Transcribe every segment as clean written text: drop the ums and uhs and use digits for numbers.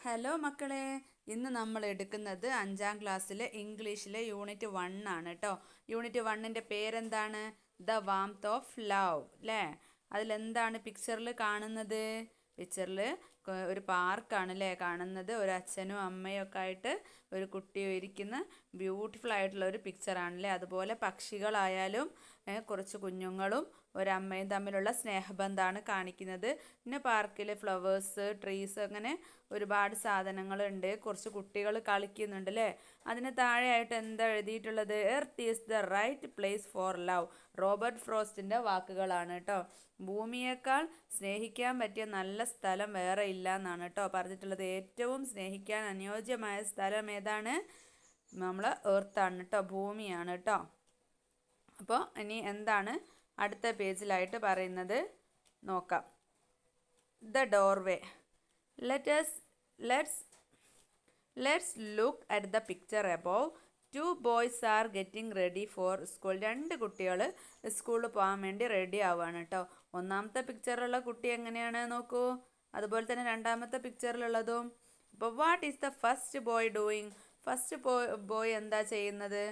Hello മക്കളെ, ഇന്ന് നമ്മൾ എടുക്കുന്നത് 5ാം ക്ലാസ്സിലെ ഇംഗ്ലീഷിലെ യൂണിറ്റ് 1 ആണ് കേട്ടോ. യൂണിറ്റ് 1ൻ്റെ പേരെന്താണ്? ദ വാംത്ത് ഓഫ് ലവ് അല്ലേ? അതിലെന്താണ് പിക്ചറിൽ കാണുന്നത്? പിക്ചറിൽ ഒരു പാർക്കാണ് അല്ലേ കാണുന്നത്. ഒരു അച്ഛനും അമ്മയും ഒക്കെ ആയിട്ട് ഒരു കുട്ടിയും ഇരിക്കുന്ന ബ്യൂട്ടിഫുൾ ആയിട്ടുള്ള ഒരു പിക്ചറാണല്ലേ. അതുപോലെ പക്ഷികളായാലും കുറച്ച് കുഞ്ഞുങ്ങളും ഒരമ്മയും തമ്മിലുള്ള സ്നേഹബന്ധമാണ് കാണിക്കുന്നത്. പിന്നെ പാർക്കിൽ ഫ്ലവേഴ്സ്, ട്രീസ്, അങ്ങനെ ഒരുപാട് സാധനങ്ങളുണ്ട്. കുറച്ച് കുട്ടികൾ കളിക്കുന്നുണ്ട് അല്ലേ. അതിന് താഴെയായിട്ട് എന്താ എഴുതിയിട്ടുള്ളത്? Earth is the right place for love. Robert ഫ്രോസ്റ്റിൻ്റെ വാക്കുകളാണ് കേട്ടോ. ഭൂമിയേക്കാൾ സ്നേഹിക്കാൻ പറ്റിയ നല്ല സ്ഥലം വേറെ ഇല്ല എന്നാണ് കേട്ടോ പറഞ്ഞിട്ടുള്ളത്. ഏറ്റവും സ്നേഹിക്കാൻ അനുയോജ്യമായ സ്ഥലം ഏതാണ്? നമ്മൾ എർത്താണ് കേട്ടോ, ഭൂമിയാണ് കേട്ടോ. അപ്പോൾ ഇനി എന്താണ് അടുത്ത പേജിലായിട്ട് പറയുന്നത് നോക്കാം. The doorway. Let's look at the picture above. Two boys are getting ready for school. 2 കുട്ടികൾ സ്കൂളിൽ പോകാൻ വേണ്ടി റെഡി ആവുകയാണ് കേട്ടോ. ഒന്നാമത്തെ പിക്ചറിലുള്ള കുട്ടി എങ്ങനെയാണ് നോക്കൂ. അതുപോലെ തന്നെ രണ്ടാമത്തെ പിക്ചറിലുള്ളതും. അപ്പോൾ what is the first boy doing? First boy എന്താ ചെയ്യുന്നത്?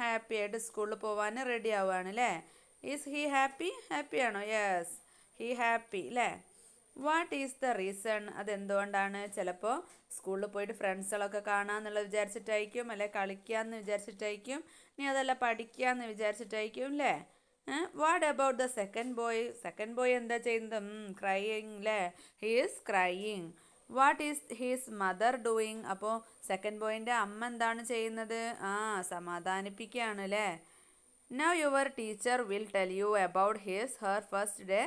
ഹാപ്പി ആയിട്ട് സ്കൂളിൽ പോകാൻ റെഡി ആവുകയാണ് അല്ലേ. Is he happy? ഹാപ്പിയാണോ? യെസ്, ഹി ഹാപ്പി അല്ലേ. What is the reason? അതെന്തുകൊണ്ടാണ്? ചിലപ്പോൾ സ്കൂളിൽ പോയിട്ട് ഫ്രണ്ട്സുകളൊക്കെ കാണാമെന്നുള്ളത് വിചാരിച്ചിട്ടായിരിക്കും, അല്ലെ കളിക്കാമെന്ന് വിചാരിച്ചിട്ടായിരിക്കും, ഇനി അതല്ല പഠിക്കാമെന്ന് വിചാരിച്ചിട്ടായിരിക്കും അല്ലേ. What about the second boy? Second boy എന്താ ചെയ്യുന്നത്? ക്രൈയിങ് അല്ലേ. He is crying. What is he's mother doing? അപ്പോൾ സെക്കൻഡ് ബോയിൻ്റെ അമ്മ എന്താണ് ചെയ്യുന്നത്? സമാധാനിപ്പിക്കുകയാണ് അല്ലേ. Now your teacher will tell you about her first day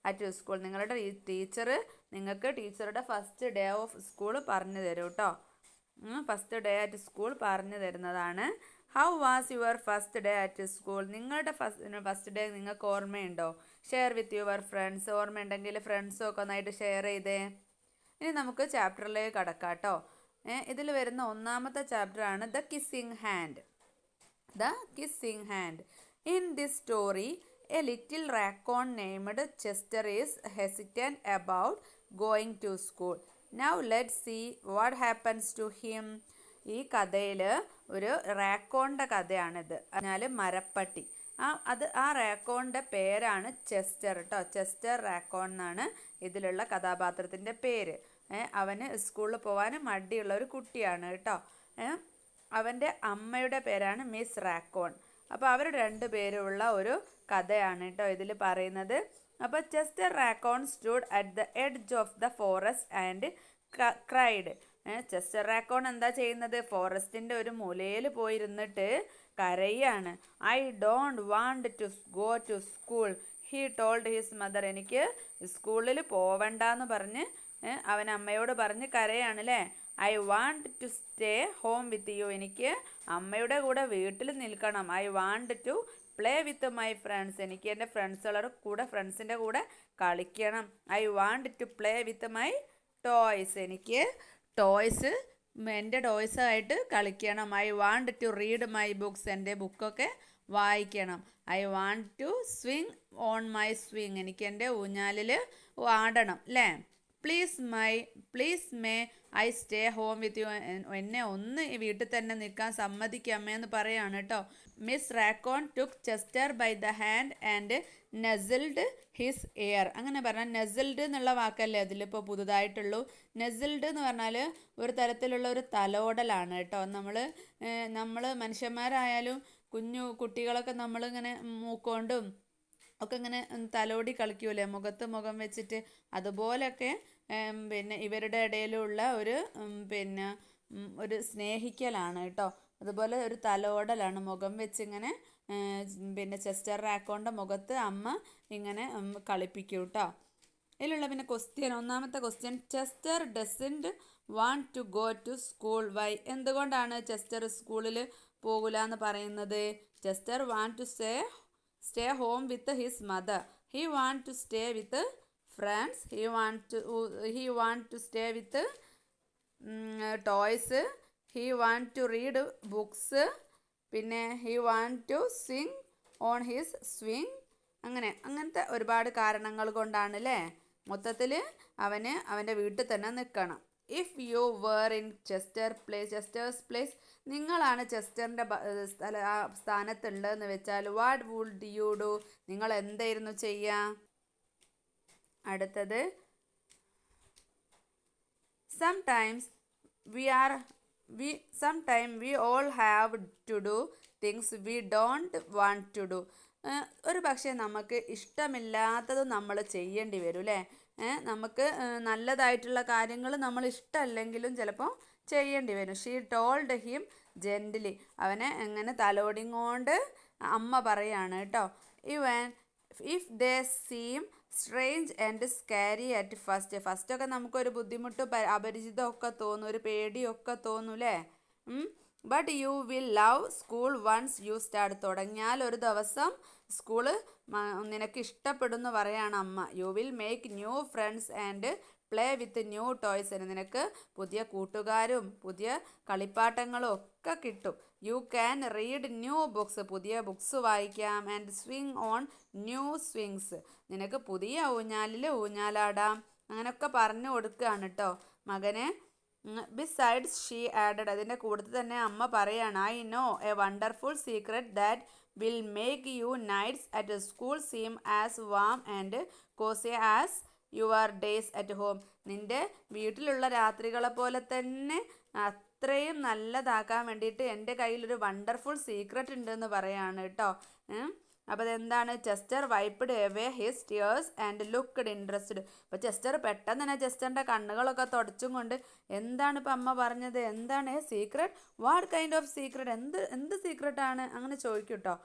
at school. നിങ്ങളുടെ ടീച്ചർ നിങ്ങൾക്ക് ടീച്ചറുടെ ഫസ്റ്റ് ഡേ ഓഫ് സ്കൂൾ പറഞ്ഞു തരും കേട്ടോ. ഫസ്റ്റ് ഡേ അറ്റ് സ്കൂൾ പറഞ്ഞു തരുന്നതാണ്. How was your first day at school? നിങ്ങളുടെ ഫസ്റ്റ് ഡേ നിങ്ങൾക്ക് ഓർമ്മയുണ്ടോ? Share with your friends. ഓർമ്മയുണ്ടെങ്കിൽ ഫ്രണ്ട്സൊക്കെ ഒന്നായിട്ട് ഷെയർ ചെയ്തേ. ഇനി നമുക്ക് ചാപ്റ്ററിലേക്ക് കടക്കാം കേട്ടോ. ഇതിൽ വരുന്ന ഒന്നാമത്തെ ചാപ്റ്ററാണ് the kissing hand. The kissing hand. In this story a little raccoon named Chester is hesitant about going to school. Now let's see what happens to him. ഈ കഥയിൽ ഒരു റാക്കോണിൻ്റെ കഥയാണിത്. അതിനാൽ മരപ്പട്ടി. ആ റാക്കോണിൻ്റെ പേരാണ് ചെസ്റ്റർ കേട്ടോ. ചെസ്റ്റർ റാക്കോൺ എന്നാണ് ഇതിലുള്ള കഥാപാത്രത്തിൻ്റെ പേര്. അവന് സ്കൂളിൽ പോകാൻ മടിയുള്ള ഒരു കുട്ടിയാണ് കേട്ടോ. അവൻ്റെ അമ്മയുടെ പേരാണ് മിസ് റാക്കോൺ. അപ്പോൾ അവർ 2 പേരുള്ള ഒരു കഥയാണ് കേട്ടോ ഇതിൽ പറയുന്നത്. അപ്പോൾ Chester Raccoon stood at the edge of the forest and cried. Chester Raccoon എന്താ ചെയ്യുന്നത്? ഫോറസ്റ്റിൻ്റെ ഒരു മൂലയിൽ പോയിരുന്നിട്ട് കരയാണ്. I don't want to go to school he told his mother. എനിക്ക് സ്കൂളിൽ പോവണ്ടെന്ന് പറഞ്ഞ് അവൻ അമ്മയോട് പറഞ്ഞ് കരയാണ് അല്ലേ. I want to stay home with you. എനിക്ക് അമ്മയുടെ കൂടെ വീട്ടിൽ നിൽക്കണം. I want to play with my friends. എനിക്ക് എൻ്റെ ഫ്രണ്ട്സിൻ്റെ കൂടെ കളിക്കണം. I want to play with my toys. എനിക്ക് എൻ്റെ ടോയ്സായിട്ട് കളിക്കണം. I want to read my books. എൻ്റെ ബുക്കൊക്കെ വായിക്കണം. I want to swing on my swing. എനിക്ക് എൻ്റെ ഊഞ്ഞാലിൽ ആടണം അല്ലേ. Please may I stay home with you. എന്നെ ഒന്ന് വീട്ടിൽ തന്നെ നിൽക്കാൻ സമ്മതിക്കാമേ എന്ന് പറയാണ് കേട്ടോ. Miss Raccoon took Chester by the hand and nuzzled his ear. അങ്ങനെ പറഞ്ഞാൽ നെസിൽഡ് എന്നുള്ള വാക്കല്ലേ അതിലിപ്പോൾ പുതുതായിട്ടുള്ളൂ. നെസിൽഡ് എന്ന് പറഞ്ഞാൽ ഒരു തരത്തിലുള്ള ഒരു തലോടലാണ് കേട്ടോ. നമ്മൾ മനുഷ്യന്മാരായാലും കുട്ടികളൊക്കെ നമ്മളിങ്ങനെ മൂക്കൊണ്ടും ഒക്കെ ഇങ്ങനെ തലോടി കളിക്കൂലേ, മുഖത്ത് മുഖം വെച്ചിട്ട്. അതുപോലെയൊക്കെ പിന്നെ ഇവരുടെ ഇടയിലുള്ള ഒരു സ്നേഹിക്കലാണ് കേട്ടോ. അതുപോലെ ഒരു തലോടലാണ്, മുഖം വെച്ചിങ്ങനെ ചെസ്റ്റർ റാക്കോണിൻ്റെ മുഖത്ത് അമ്മ ഇങ്ങനെ കളിപ്പിക്കും കേട്ടോ. ഇതിലുള്ള ഒന്നാമത്തെ question, Chester doesn't want to go to school. Why? എന്തുകൊണ്ടാണ് ചെസ്റ്റർ സ്കൂളിൽ പോകില്ല എന്ന് പറയുന്നത്? Chester want to stay home with his mother. He want to stay with friends. He want to stay with toys. He want to read books. പിന്നെ he want to sing on his swing. അങ്ങനത്തെ ഒരുപാട് കാരണങ്ങൾ കൊണ്ടാണ് അല്ലേ. മൊത്തത്തിൽ അവൻ്റെ വീട്ടിൽ തന്നെ നിൽക്കണം. If you were in Chester's place, നിങ്ങളാണ് ചെസ്റ്ററിൻ്റെ സ്ഥാനത്തുള്ളതെന്ന് വെച്ചാൽ വാട്ട് വുഡ് യു ഡു, നിങ്ങൾ എന്തായിരുന്നു ചെയ്യുക? അടുത്തത് sometimes we all have to do things we don't want to do. ഒരു പക്ഷേ നമുക്ക് ഇഷ്ടമില്ലാത്തത് നമ്മൾ ചെയ്യേണ്ടി വരും അല്ലേ? നമുക്ക് നല്ലതായിട്ടുള്ള കാര്യങ്ങൾ നമ്മൾ ഇഷ്ടമല്ലെങ്കിലും ചിലപ്പോൾ ചെയ്യേണ്ടി വരും. ഷീ ടോൾഡ് ഹിം ജെൻ്റലി, അവനെ എങ്ങനെ തലോടിങ്ങോണ്ട് അമ്മ പറയാണ് കേട്ടോ. If they seem strange and scary at ഫസ്റ്റൊക്കെ നമുക്കൊരു ബുദ്ധിമുട്ട് അപരിചിതമൊക്കെ തോന്നും, ഒരു പേടിയൊക്കെ തോന്നും അല്ലേ? But you will love school once you start, തുടങ്ങിയാൽ ഒരു ദിവസം സ്കൂള് നിനക്ക് ഇഷ്ടപ്പെടുന്നു പറയാണ് അമ്മ. You will make new friends and play with new toys, നിനക്ക് പുതിയ കൂട്ടുകാരും പുതിയ കളിപ്പാട്ടങ്ങളും ഒക്കെ കിട്ടും. You can read new books, പുതിയ ബുക്സ് വായിക്കാം. And swing on new swings, നിനക്ക് പുതിയ ഊഞ്ഞാലിൽ ഊഞ്ഞാലാടാം. അങ്ങനെയൊക്കെ പറഞ്ഞു കൊടുക്കുകയാണ് കേട്ടോ മകനെ. ബിസൈഡ്സ് ഷീ ആഡഡ്, അതിൻ്റെ കൂട്ടത്തിൽ തന്നെ അമ്മ പറയാണ്, I know a wonderful secret that will make you nights at school seem as warm and cosy as your days at home, നിൻ്റെ വീട്ടിലുള്ള രാത്രികളെ പോലെ തന്നെ അത്രയും നല്ലതാക്കാൻ വേണ്ടിയിട്ട് എൻ്റെ കയ്യിലൊരു വണ്ടർഫുൾ സീക്രട്ട് ഉണ്ടെന്ന് പറയാണ് കേട്ടോ. അപ്പോൾ അതെന്താണ്? Chester wiped away his tears and looked interested. അപ്പോൾ ചെസ്റ്റർ പെട്ടെന്ന് തന്നെ ചെസ്റ്ററിൻ്റെ കണ്ണുകളൊക്കെ തുടച്ചും കൊണ്ട്, എന്താണ് ഇപ്പം അമ്മ പറഞ്ഞത്, എന്താണ് secret, what kind of secret, എന്ത് സീക്രട്ടാണ് അങ്ങനെ ചോദിക്കും കേട്ടോ.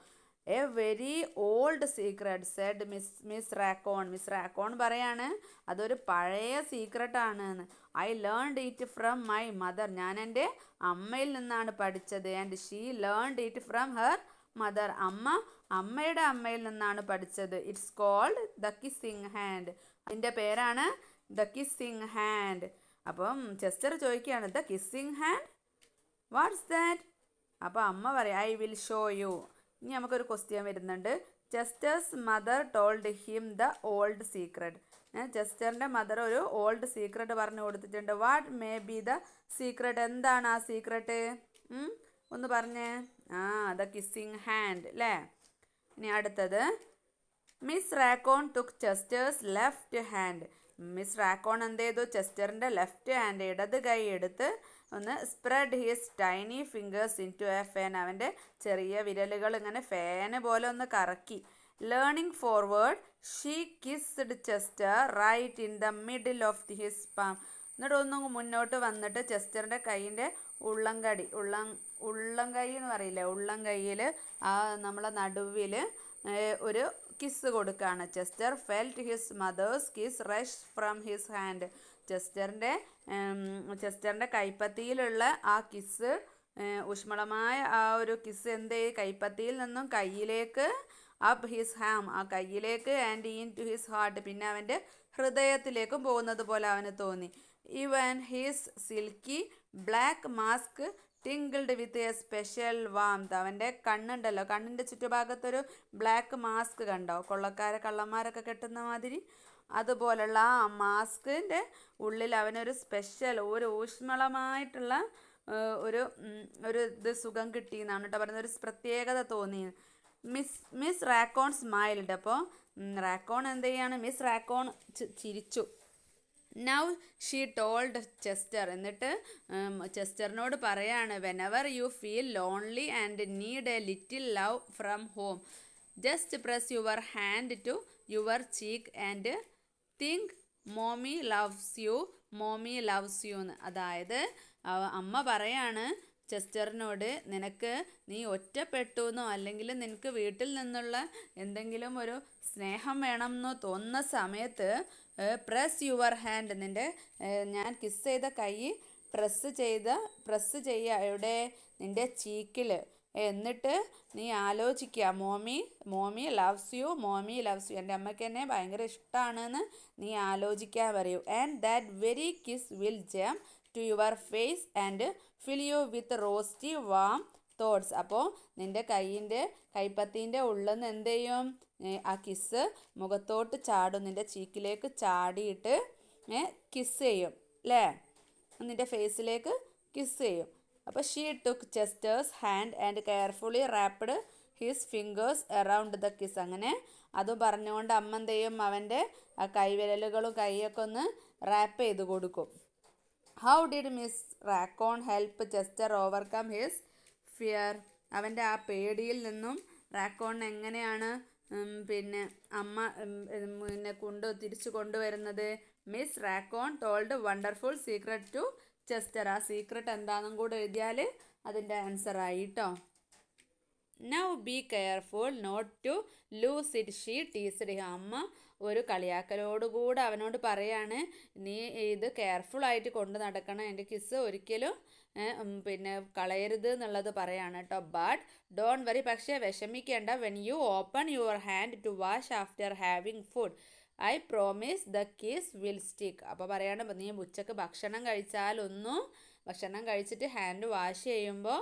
A very old secret said Miss Raccoon. Miss Raccoon പറയാണ് അതൊരു പഴയ സീക്രട്ടാണ് എന്ന്. I learned it from my mother, ഞാൻ എൻ്റെ അമ്മയിൽ നിന്നാണ് പഠിച്ചത്. And she learned it from her mother, അമ്മയുടെ അമ്മയിൽ നിന്നാണ് പഠിച്ചത്. It's called the kissing hand, അതിൻ്റെ പേരാണ് ദ കിസ്സിങ് ഹാൻഡ്. അപ്പം ചെസ്റ്റർ ചോദിക്കുകയാണ്, the kissing hand, what's that? അപ്പോൾ അമ്മ പറയും, ഐ വിൽ ഷോ യു. ഇനി നമുക്കൊരു ക്വസ്റ്റ്യൻ വരുന്നുണ്ട്. Chester's mother told him the old secret. ചെസ്റ്ററിൻ്റെ മദർ ഒരു ഓൾഡ് സീക്രട്ട് പറഞ്ഞു കൊടുത്തിട്ടുണ്ട്. What may be the secret, എന്താണ് ആ സീക്രട്ട്? ഒന്ന് പറഞ്ഞേ. ദ കിസ്സിങ് ഹാൻഡ് അല്ലേ? ഇനി അടുത്തത്, Miss Raccoon took Chester's left hand. Miss Raccoon എന്ത് ചെയ്തു? ചെസ്റ്ററിൻ്റെ ലെഫ്റ്റ് ഹാൻഡ്, ഇടത് കൈ എടുത്ത് ഒന്ന് spread his tiny fingers into a fan, അവൻ്റെ ചെറിയ വിരലുകൾ ഇങ്ങനെ ഫാന് പോലെ ഒന്ന് കറക്കി. Leaning forward she kissed Chester right in the middle of his palm. എന്നിട്ട് ഒന്നും മുന്നോട്ട് വന്നിട്ട് ചെസ്റ്ററിൻ്റെ കൈയിൻ്റെ ഉള്ളംകൈ എന്ന് പറയില്ലേ, ഉള്ളം കൈയിൽ നമ്മളെ നടുവിൽ ഒരു കിസ് കൊടുക്കുകയാണ്. Chester felt his mother's kiss rush from his hand. ചെസ്റ്ററിൻ്റെ കൈപ്പത്തിയിലുള്ള ആ കിസ്, ഊഷ്മളമായ ആ ഒരു കിസ് എന്ത് കൈപ്പത്തിയിൽ നിന്നും കയ്യിലേക്ക്, അപ്പ് ഹിസ് ഹാം, ആ കയ്യിലേക്ക്, and into his heart, പിന്നെ അവൻ്റെ ഹൃദയത്തിലേക്കും പോകുന്നത് പോലെ അവന് തോന്നി. Even his silky black mask tingled with a special warmth. അവൻ്റെ കണ്ണുണ്ടല്ലോ, കണ്ണിൻ്റെ ചുറ്റുഭാഗത്തൊരു ബ്ലാക്ക് മാസ്ക് കണ്ടോ, കള്ളന്മാരൊക്കെ കെട്ടുന്ന മാതിരി, അതുപോലുള്ള ആ മാസ്കിൻ്റെ ഉള്ളിൽ അവനൊരു സ്പെഷ്യൽ, ഒരു ഊഷ്മളമായിട്ടുള്ള ഒരു ഇത് സുഖം കിട്ടിയെന്നാണ് കേട്ടോ പറയുന്നത്, ഒരു പ്രത്യേകത തോന്നി. Miss Raccoon smiled. അപ്പോൾ റാക്കോൺ എന്ത് ചെയ്യാണ്? മിസ് റാക്കോൺ ചിരിച്ചു. നൗ ഷീ ടോൾഡ് ചെസ്റ്റർ, എന്നിട്ട് ചെസ്റ്ററിനോട് പറയാണ്, whenever you feel lonely and need a little love from home, just press your hand to your cheek and think mommy loves you എന്ന്. അതായത് അമ്മ പറയാണ് ചെസ്റ്ററിനോട്, നീ ഒറ്റപ്പെട്ടു എന്നോ അല്ലെങ്കിൽ നിനക്ക് വീട്ടിൽ നിന്നുള്ള എന്തെങ്കിലും ഒരു സ്നേഹം വേണമെന്നോ തോന്നുന്ന സമയത്ത് പ്രസ് യുവർ ഹാൻഡ്, ഞാൻ കിസ് ചെയ്ത കൈ പ്രസ് ചെയ്യുക എവിടെ? നിൻ്റെ ചീക്കിൽ. എന്നിട്ട് നീ ആലോചിക്കുക, മോമി ലവ്സ് യു, എൻ്റെ അമ്മയ്ക്ക് എന്നെ ഭയങ്കര ഇഷ്ടമാണെന്ന് നീ ആലോചിക്കാൻ പറയൂ. And that very kiss will jump to your face and fill you with toasty warm thoughts. അപ്പോൾ നിൻ്റെ കൈപ്പത്തിൻ്റെ ഉള്ളിൽ നിന്ന് എന്ത് ചെയ്യും? ആ കിസ് മുഖത്തോട്ട് ചാടും, നിൻ്റെ ചീക്കിലേക്ക് ചാടിയിട്ട് കിസ് ചെയ്യും അല്ലേ? നിൻ്റെ ഫേസിലേക്ക് കിസ് ചെയ്യും. അപ്പോൾ she took Chester's hand and carefully wrapped his fingers around the kiss. അങ്ങനെ അതും പറഞ്ഞുകൊണ്ട് അമ്മ എന്ത് ചെയ്യും, അവൻ്റെ ആ കൈവിരലുകളും കൈയൊക്കെ ഒന്ന് റാപ്പ് ചെയ്ത് കൊടുക്കും. How did Miss Raccoon help Chester overcome his fear? അവൻ്റെ ആ പേടിയിൽ നിന്നും റാക്കോണിനെ എങ്ങനെയാണ് പിന്നെ അമ്മ തിരിച്ചു കൊണ്ടുവരുന്നത്? Miss Raccoon told wonderful secret to Chester. ആ സീക്രട്ട് എന്താണെന്നും കൂടെ എഴുതിയാൽ അതിൻ്റെ ആൻസർ ആയി കേട്ടോ. Now be careful not to lose it she teased. അമ്മ ഒരു കളിയാക്കലോടുകൂടെ അവനോട് പറയാണ്, നീ ഇത് കെയർഫുള്ളായിട്ട് കൊണ്ട് നടക്കണം, എൻ്റെ കിസ് ഒരിക്കലും പിന്നെ കളയരുത് എന്നുള്ളത് പറയാണ് കേട്ടോ. ബട്ട് ഡോൺ വറി, പക്ഷേ വിഷമിക്കേണ്ട, when you open your hand to wash after having food I promise the kiss will stick. അപ്പോൾ പറയാണ്, നീ ഉച്ചക്ക് ഭക്ഷണം കഴിച്ചിട്ട് ഹാൻഡ് വാഷ് ചെയ്യുമ്പോൾ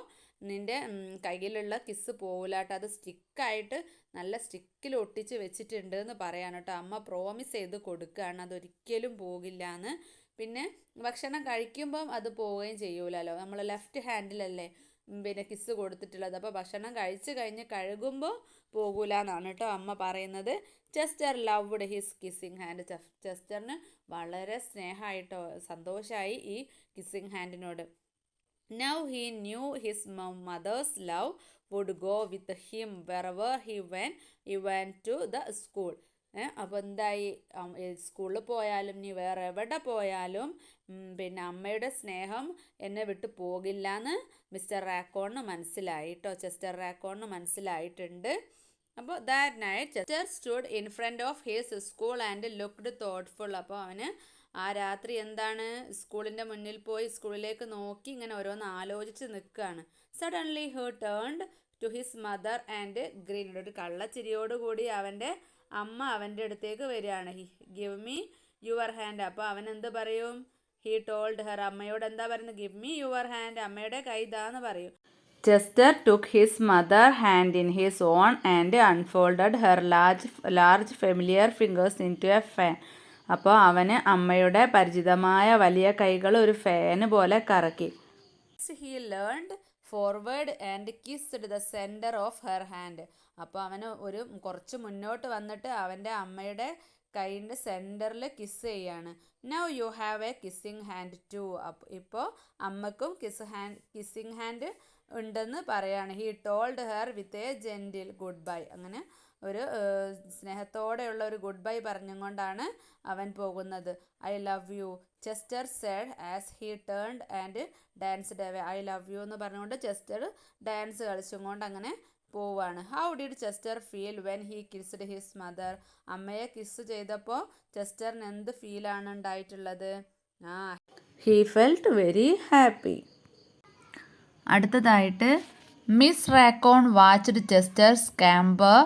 നിൻ്റെ കയ്യിലുള്ള കിസ് പോകില്ല കേട്ടോ, അത് സ്റ്റിക്കായിട്ട് നല്ല സ്റ്റിക്കിൽ ഒട്ടിച്ച് വെച്ചിട്ടുണ്ട് എന്ന് പറയാണ് കേട്ടോ. അമ്മ പ്രോമിസ് ചെയ്ത് കൊടുക്കുകയാണ് അതൊരിക്കലും പോകില്ല എന്ന്. പിന്നെ ഭക്ഷണം കഴിക്കുമ്പം അത് പോവുകയും ചെയ്യൂലല്ലോ, നമ്മൾ ലെഫ്റ്റ് ഹാൻഡിലല്ലേ പിന്നെ കിസ് കൊടുത്തിട്ടുള്ളത്. അപ്പോൾ ഭക്ഷണം കഴിച്ച് കഴിഞ്ഞ് കഴുകുമ്പോൾ പോകൂല എന്നാണ് കേട്ടോ അമ്മ പറയുന്നത്. Chester loved his kissing hand. ചെസ്റ്ററിന് വളരെ സ്നേഹമായിട്ടോ സന്തോഷമായി ഈ കിസ്സിങ് ഹാൻഡിനോട്. Now he knew his mother's love would go with him wherever he went to the school. അപ്പോൾ എന്തായി, സ്കൂളിൽ പോയാലും നീ വേറെ എവിടെ പോയാലും പിന്നെ അമ്മയുടെ സ്നേഹം എന്നെ വിട്ട് പോകില്ല എന്ന് മിസ്റ്റർ റാക്കോണിന് മനസ്സിലായി കേട്ടോ, ചെസ്റ്റർ റാക്കോണിന് മനസ്സിലായിട്ടുണ്ട്. അപ്പോൾ that night Chester stood in front of his school and looked thoughtful. അപ്പോൾ അവന് ആ രാത്രി എന്താണ്, സ്കൂളിൻ്റെ മുന്നിൽ പോയി സ്കൂളിലേക്ക് നോക്കി ഇങ്ങനെ ഓരോന്ന് ആലോചിച്ച് നിൽക്കുകയാണ്. Suddenly he turned to his mother and grinned. ഒരു കള്ളച്ചിരിയോടുകൂടി അവൻ്റെ അമ്മ അവൻ്റെ അടുത്തേക്ക് വരികയാണ്. Give me your hand. അപ്പോൾ അവൻ എന്ത് പറയും? He told her. അമ്മയോട് എന്താ പറയുന്നത്? ഗിവ് മീ യുവർ ഹാൻഡ്, അമ്മയുടെ കൈ ഇതാന്ന് പറയും. Chester took his mother hand in his own and unfolded her large familiar fingers into a fan. അപ്പോൾ അവന് അമ്മയുടെ പരിചിതമായ വലിയ കൈകൾ ഒരു ഫാന് പോലെ കറക്കി. He learned forward and kissed the centre of her hand. അപ്പോൾ അവന് കുറച്ച് മുന്നോട്ട് വന്നിട്ട് അവൻ്റെ അമ്മയുടെ കൈൻ്റെ സെൻറ്ററിൽ കിസ് ചെയ്യാണ്. Now you have a kissing hand too. ഇപ്പോൾ അമ്മക്കും കിസ്സിങ് ഹാൻഡ് ഉണ്ടെന്ന് പറയാണ്. He told her with a gentle goodbye. അങ്ങനെ ഒരു സ്നേഹത്തോടെയുള്ള ഒരു ഗുഡ് ബൈ പറഞ്ഞുകൊണ്ടാണ് അവൻ പോകുന്നത്. I love you Chester said as he turned and danced away. I love you എന്ന് പറഞ്ഞുകൊണ്ട് ചെസ്റ്റർ ഡാൻസ് കളിച്ചും കൊണ്ട് അങ്ങനെ പോവാണ്. How did Chester feel when he kissed his mother. അമ്മയെ കിസ് ചെയ്തപ്പോൾ ചെസ്റ്ററിന് എന്ത് ഫീലാണ് ഉണ്ടായിട്ടുള്ളത്? He felt very happy. അടുത്തതായിട്ട് Miss Raccoon watched Chester scamper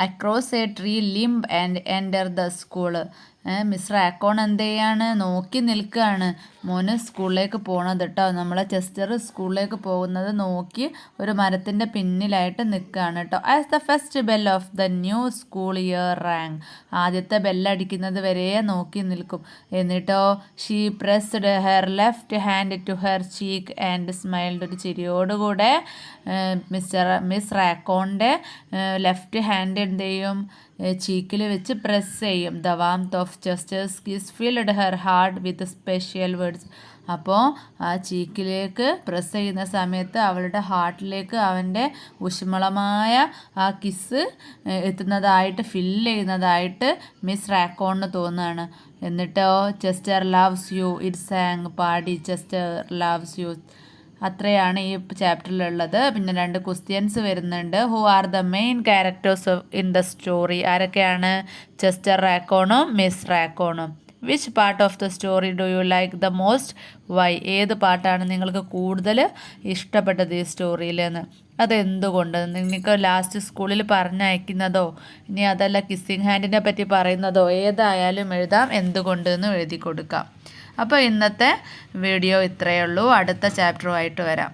across a tree limb and enter the school. Miss Raccoon എന്ത് ചെയ്യാണ്? നോക്കി നിൽക്കുകയാണ്. മോന് സ്കൂളിലേക്ക് പോകണത് കേട്ടോ. നമ്മളെ ചെസ്റ്റർ സ്കൂളിലേക്ക് പോകുന്നത് നോക്കി ഒരു മരത്തിൻ്റെ പിന്നിലായിട്ട് നിൽക്കുകയാണ് കേട്ടോ. As the first bell of the new school year rang. ആദ്യത്തെ ബെല്ലടിക്കുന്നത് വരെ നോക്കി നിൽക്കും. എന്നിട്ടോ she pressed her left hand to her cheek and smiled. ഒരു ചിരിയോടുകൂടെ മിസ് റാക്കോണിൻ്റെ ലെഫ്റ്റ് ഹാൻഡ് എന്ത് ചെയ്യും? ചീക്കിൽ വെച്ച് പ്രസ് ചെയ്യും. The warmth of Chester's kiss filled her heart with special words. അപ്പോൾ ആ ചീക്കിലേക്ക് പ്രസ് ചെയ്യുന്ന സമയത്ത് അവളുടെ ഹാർട്ടിലേക്ക് അവൻ്റെ ഊഷ്മളമായ ആ കിസ് എത്തുന്നതായിട്ട് ഫില്ല് മിസ് റാക്കോണിന് തോന്നുകയാണ്. എന്നിട്ടോ Chester loves you it sang. പാടി ചെസ്റ്റർ ലവ്സ് യു. അത്രയാണ് ഈ ചാപ്റ്ററിലുള്ളത്. പിന്നെ 2 ക്വസ്റ്റ്യൻസ് വരുന്നുണ്ട്. Who are the main characters in the story? ആരൊക്കെയാണ്? ചെസ്റ്റർ റാക്കോണും മിസ് റാക്കോണും. Which part of the story do you like the most? Why? ഏത് പാട്ടാണ് നിങ്ങൾക്ക് കൂടുതൽ ഇഷ്ടപ്പെട്ടത് ഈ സ്റ്റോറിയിലെന്ന്? അതെന്തുകൊണ്ട്? നിങ്ങൾക്ക് ലാസ്റ്റ് സ്കൂളിൽ പറഞ്ഞയക്കുന്നതോ ഇനി അതല്ല കിസ്സിങ് ഹാൻഡിനെ പറ്റി പറയുന്നതോ ഏതായാലും എഴുതാം. എന്തുകൊണ്ടെന്ന് എഴുതി കൊടുക്കാം. അപ്പോൾ ഇന്നത്തെ വീഡിയോ ഇത്രയേ ഉള്ളൂ. അടുത്ത ചാപ്റ്ററുമായിട്ട് വരാം.